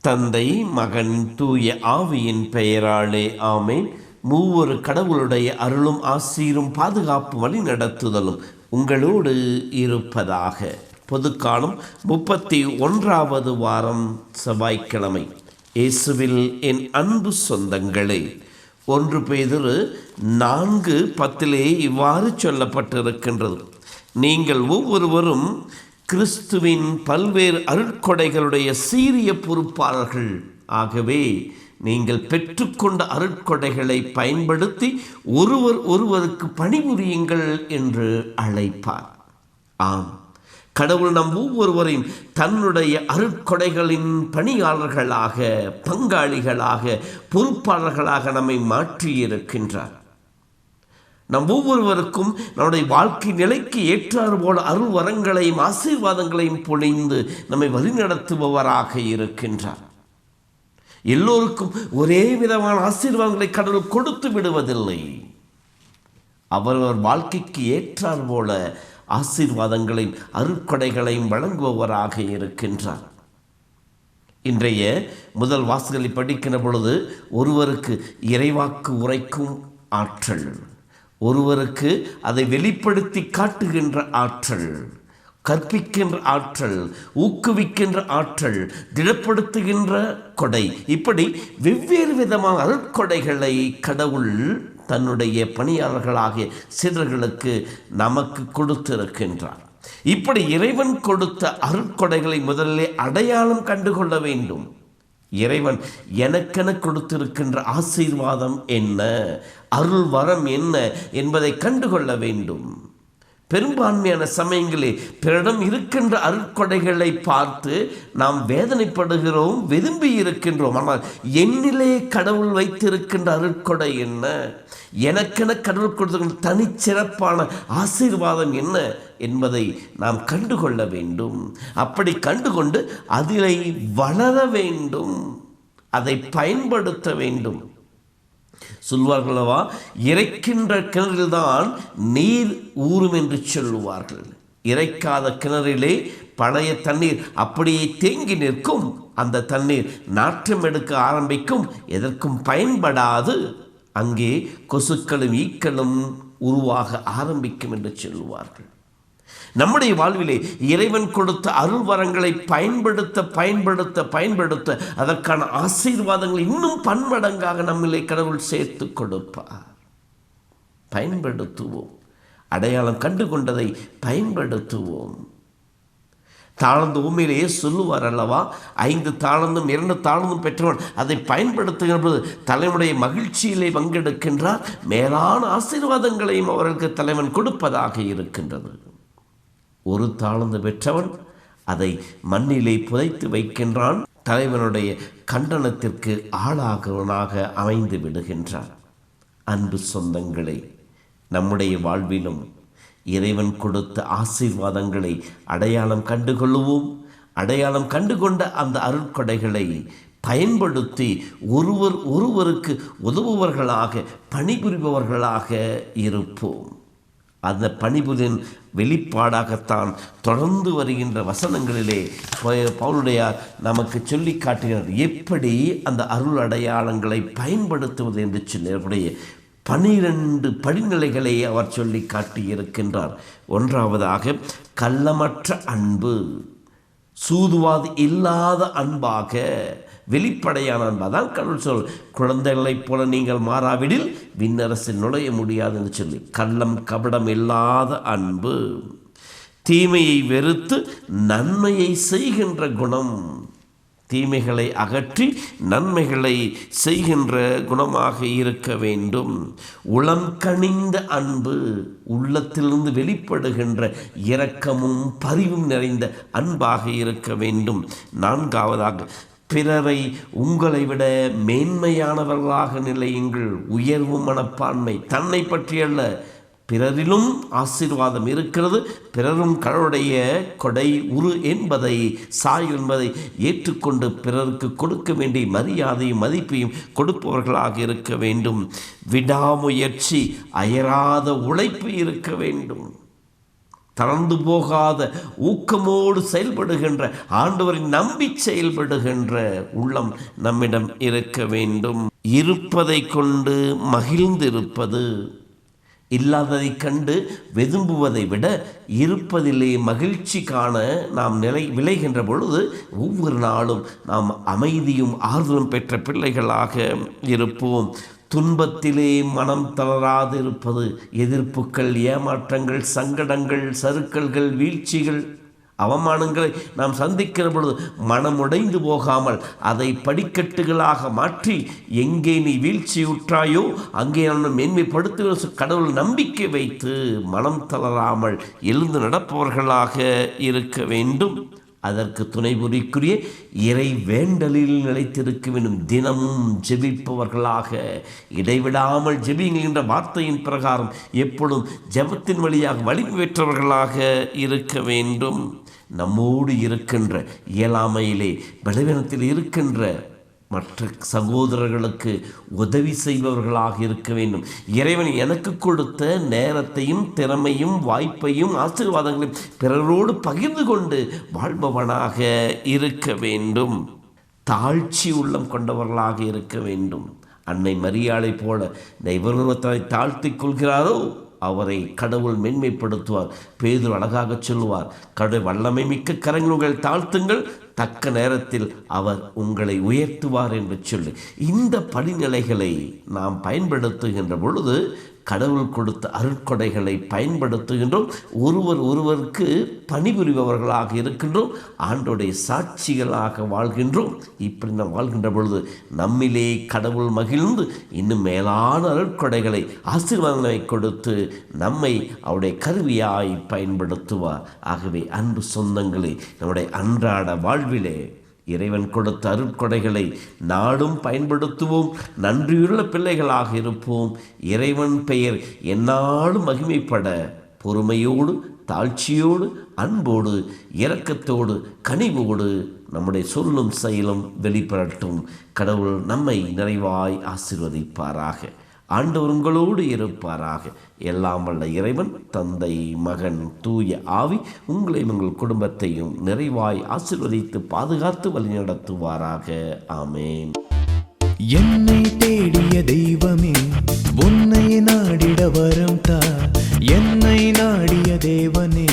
தந்தை மகன் தூய ஆவியின் பெயராலே ஆமேன். மூவொரு கடவுளுடைய அருளும் ஆசீரும் பாதுகாப்பு வழி நடத்துதலும் உங்களோடு இருப்பதாக. பொதுக்காலம் 31வது வாரம் செவ்வாய்க்கிழமை. இயேசுவில் என் அன்பு சொந்தங்களே, 1 பேதுரு 4:10 இவ்வாறு சொல்லப்பட்டிருக்கின்றது: நீங்கள் ஒவ்வொருவரும் கிறிஸ்துவின் பல்வேறு அருட்கொடைகளுடைய சீரிய பொறுப்பாளர்கள். ஆகவே நீங்கள் பெற்றுக்கொண்ட அருட்கொடைகளை பயன்படுத்தி ஒருவருக்கு பணிபுரியுங்கள் என்று அழைப்பார். ஆம், கடவுள் நம் ஒவ்வொருவரையும் தன்னுடைய அருட்கொடைகளின் பணியாளர்களாக, பங்காளிகளாக, பொறுப்பாளர்களாக நம்மை மாற்றியிருக்கின்றார். நம் ஒவ்வொருவருக்கும் நம்முடைய வாழ்க்கை நிலைக்கு ஏற்றாறு போல அருள் வரங்களையும் ஆசீர்வாதங்களையும் பொழிந்து நம்மை வழிநடத்துபவராக இருக்கின்றார். எல்லோருக்கும் ஒரே விதமான ஆசீர்வாதங்களை கடவுள் கொடுத்து விடுவதில்லை. அவரவர் வாழ்க்கைக்கு ஏற்றாறு போல ஆசீர்வாதங்களையும் அருட்கொடைகளையும் வழங்குபவராக இருக்கின்றார். இன்றைய முதல் வாசகங்களை படிக்கின்ற பொழுது ஒருவருக்கு இறைவாக்கு உரைக்கும் ஆற்றல், ஒருவருக்கு அதை வெளிப்படுத்தி காட்டுகின்ற ஆற்றல், கற்பிக்கின்ற ஆற்றல், ஊக்குவிக்கின்ற ஆற்றல், திடப்படுத்துகின்ற கொடை, இப்படி வெவ்வேறு விதமான அருட்கொடைகளை கடவுள் தன்னுடைய பணியாளர்களாகிய சீடர்களுக்கு நமக்கு கொடுத்திருக்கின்றார். இப்படி இறைவன் கொடுத்த அருட்கொடைகளை முதலிலே அடையாளம் கண்டுகொள்ள வேண்டும். இறைவன் எனக்கென கொடுத்திருக்கின்ற ஆசீர்வாதம் என்ன, அருள் வரம் என்ன என்பதை கண்டுகொள்ள வேண்டும். பெரும்பான்மையான சமயங்களில் பிறரிடம் இருக்கின்ற அருட்கொடைகளை பார்த்து நாம் வேதனைப்படுகிறோம், விரும்பி இருக்கின்றோம். ஆனால் என்னிலே கடவுள் வைத்திருக்கின்ற அருட்கொடை என்ன, எனக்கென கடவுள் கொடுத்திருக்கின்ற தனிச்சிறப்பான ஆசீர்வாதம் என்ன என்பதை நாம் கண்டுகொள்ள வேண்டும். அப்படி கண்டுகொண்டு அதிலே வளர வேண்டும், அதை பயன்படுத்த வேண்டும். சொல்வார்களவா, இறைக்கின்ற கிணறில்தான் நீர் ஊறும் என்று சொல்லுவார்கள். இறைக்காத கிணறிலே பழைய தண்ணீர் அப்படியே தேங்கி நிற்கும். அந்த தண்ணீர் நாற்றம் எடுக்க ஆரம்பிக்கும், எதற்கும் பயன்படாது. அங்கே கொசுக்களும் ஈக்களும் உருவாக ஆரம்பிக்கும் என்று சொல்லுவார்கள். நம்முடைய வாழ்விலே இறைவன் கொடுத்த அருள் வரங்களை பயன்படுத்த அதற்கான ஆசீர்வாதங்கள் இன்னும் பன்மடங்காக நம்மிலே கடவுள் சேர்த்து கொடுப்பார். பயன்படுத்துவோம். அடையாளம் கண்டு கொண்டதை பயன்படுத்துவோம். தாளந்து உண்மையிலேயே சொல்லுவார் அல்லவா, 5 தாளந்தும் 2 தாளந்தும் பெற்றவன் அதை பயன்படுத்துகிற போது தலைவனுடைய மகிழ்ச்சியிலே பங்கெடுக்கின்றார். மேலான ஆசீர்வாதங்களையும் அவர்களுக்கு தலைவன் கொடுப்பதாக இருக்கின்றது. 1 தாளந்து பெற்றவன் அதை மண்ணிலே புதைத்து வைக்கின்றான். தலைவனுடைய கண்டனத்திற்கு ஆளாகவனாக அமைந்து விடுகின்றான். அன்பு சொந்தங்களே, நம்முடைய வாழ்விலும் இறைவன் கொடுத்த ஆசீர்வாதங்களை அடையாளம் கண்டுகொள்ளுவோம். அடையாளம் கண்டுகொண்ட அந்த அருட்கொடைகளை பயன்படுத்தி ஒருவருக்கு உதவுபவர்களாக, பணிபுரிபவர்களாக இருப்போம். அந்த பணிபுரின் வெளிப்பாடாகத்தான் தொடர்ந்து வருகின்ற வசனங்களிலே பவுலுடையார் நமக்கு சொல்லி காட்டுகிறார். எப்படி அந்த அருள் அடையாளங்களை பயன்படுத்துவது என்று சொல்லிய 12 படிநிலைகளை அவர் சொல்லி காட்டியிருக்கின்றார். 1ஆவதாக கள்ளமற்ற அன்பு, சூதுவாது இல்லாத அன்பாக, வெளிப்படையான அன்பாதான் கடவுள் சொல். குழந்தைகளைப் போல நீங்கள் மாறாவிடில் விண்ணரசில் நுழைய முடியாது என்று சொல்லி, கள்ளம் கபடம் இல்லாத அன்பு, தீமையை வெறுத்து நன்மையை செய்கின்ற குணம், தீமைகளை அகற்றி நன்மைகளை செய்கின்ற குணமாக இருக்க வேண்டும். உளம் கனிந்த அன்பு, உள்ளத்திலிருந்து வெளிப்படுகின்ற இரக்கமும் பரிவும் நிறைந்த அன்பாக இருக்க வேண்டும். 4ஆவதாக பிறரை உங்களை விட மேன்மையானவர்களாக நிலையுங்கள். உயர்வு மனப்பான்மை, தன்னை பற்றியல்ல பிறரிலும் ஆசீர்வாதம் இருக்கிறது. பிறரும் கடவுளுடைய கொடை உரு என்பதை சாய் என்பதை ஏற்றுக்கொண்டு பிறருக்கு கொடுக்க வேண்டிய மரியாதையும் மதிப்பையும் கொடுப்பவர்களாக இருக்க வேண்டும். விடாமுயற்சி, அயராத உழைப்பு இருக்க வேண்டும். தளர்ந்து போகாத ஊக்கமோடு செயல்படுகின்ற, ஆண்டவரை நம்பி செயல்படுகின்ற உள்ளம் நம்மிடம் இருக்க வேண்டும். இருப்பதை கொண்டு மகிழ்ந்திருப்பது, இல்லாததை கண்டு வெதும்புவதை விட இருப்பதிலே மகிழ்ச்சி காண நாம் விளைகின்ற பொழுது ஒவ்வொரு நாளும் நாம் அமைதியும் ஆறுதலும் பெற்ற பிள்ளைகளாக இருப்போம். துன்பத்திலே மனம் தளராது இருப்பது, எதிர்ப்புகள், ஏமாற்றங்கள், சங்கடங்கள், சறுக்கல்கள், வீழ்ச்சிகள், அவமானங்களை நாம் சந்திக்கிற பொழுது மனமுடைந்து போகாமல் அதை படிக்கட்டுகளாக மாற்றி, எங்கே நீ வீழ்ச்சியுற்றாயோ அங்கே நான் மேன்மைப்படுத்துகிற கடவுள் நம்பிக்கை வைத்து மனம் தளராமல் எழுந்து நடப்பவர்களாக இருக்க வேண்டும். அதற்கு துணை புரிக்குரிய இறை வேண்டலில் நிலைத்திருக்க வேண்டும். தினமும் ஜெபிப்பவர்களாக, இடைவிடாமல் ஜெபியுங்கள் என்ற வார்த்தையின் பிரகாரம் எப்பொழுதும் ஜெபத்தின் வழியாக வலிமை பெற்றவர்களாக இருக்க வேண்டும். நம்மோடு இருக்கின்ற, இயலாமையிலே பலவீனத்தில் இருக்கின்ற மற்ற சகோதரர்களுக்கு உதவி செய்பவர்களாக இருக்க வேண்டும். இறைவன் எனக்கு கொடுத்த நேரத்தையும் திறமையும் வாய்ப்பையும் ஆசீர்வாதங்களையும் பிறரோடு பகிர்ந்து கொண்டு வாழ்பவனாக இருக்க வேண்டும். தாழ்ச்சி உள்ளம் கொண்டவர்களாக இருக்க வேண்டும். அன்னை மரியாளை போல இவருவத்தை தாழ்த்தி கொள்கிறாரோ அவரை கடவுள் மென்மைப்படுத்துவார். பேதுரு அழகாக சொல்லுவார், கடவுள் வல்லமை மிக்க கரங்கள் தாழ்த்துங்கள், தக்க நேரத்தில் அவர் உங்களை உயர்த்துவார் என்று சொல்லி இந்த படிநிலைகளை நாம் பயன்படுத்துகின்ற பொழுது கடவுள் கொடுத்த அருட்கொடைகளை பயன்படுத்துகின்றோம். ஒருவருக்கு பணிபுரிபவர்களாக இருக்கின்றோம். ஆண்டோடைய சாட்சிகளாக வாழ்கின்றோம். இப்படி நாம் வாழ்கின்ற பொழுது நம்மிலே கடவுள் மகிழ்ந்து இன்னும் மேலான அருட்கொடைகளை, ஆசீர்வாதங்களை கொடுத்து நம்மை அவருடைய கருவியாய் பயன்படுத்துவார். ஆகவே அன்பு சொந்தங்களே, நம்முடைய அன்றாட வாழ்விலே இறைவன் கொடுத்த அருட்கொடைகளை நாடும் பயன்படுத்துவோம். நன்றியுள்ள பிள்ளைகளாக இருப்போம். இறைவன் பெயர் எந்நாளும் மகிமைப்பட பொறுமையோடு, தாழ்ச்சியோடு, அன்போடு, இரக்கத்தோடு, கனிவோடு நம்முடைய சொல்லும் செயலும் வெளிப்படட்டும். கடவுள் நம்மை நிறைவாய் ஆசீர்வதிப்பாராக. ஆண்டவர் உங்களோடு இருப்பாராக. எல்லாம் வல்ல இறைவன், தந்தை, மகன், தூய ஆவி உங்களையும் உங்கள் குடும்பத்தையும் நிறைவாய் ஆசீர்வதித்து பாதுகாத்து வழிநடத்துவாராக. ஆமேன். என்னை தேடிய தெய்வமே, உன்னை நாடிட வரம் தா. என்னை நாடிய தேவனே,